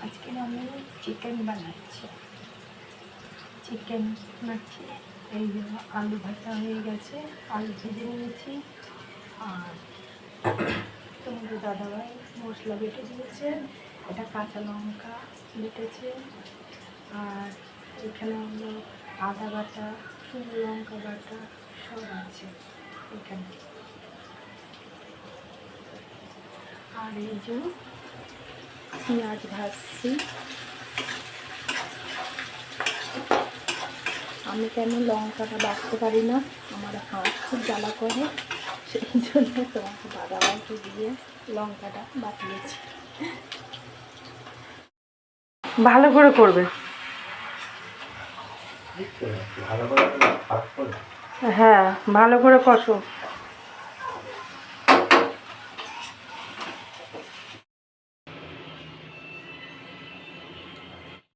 আজকে আমি চিকেন বানাচ্ছি। চিকেন বানাচ্ছি। এই জন্য আলু ভাজা হয়ে গেছে, আলু ভেজে নিয়েছি। আর তোমাদের দাদাভাই মশলা বেটে দিয়েছে, এটা কাঁচা লঙ্কা বেটেছে। আর এখানে হলো আদা বাটা, শুকনো লঙ্কা বাটা সব আছে এখানে। আর এই যে পেঁয়াজ ভাজছি। আমি কেন লঙ্কাটা বাটতে পারি না, আমার হাত খুব জ্বালা করে, সেই জন্য তোমাকে দাদাভাইকে দিয়ে লঙ্কাটা বাটিয়েছি। ভালো করে করবে। হ্যাঁ, ভালো করে কষো।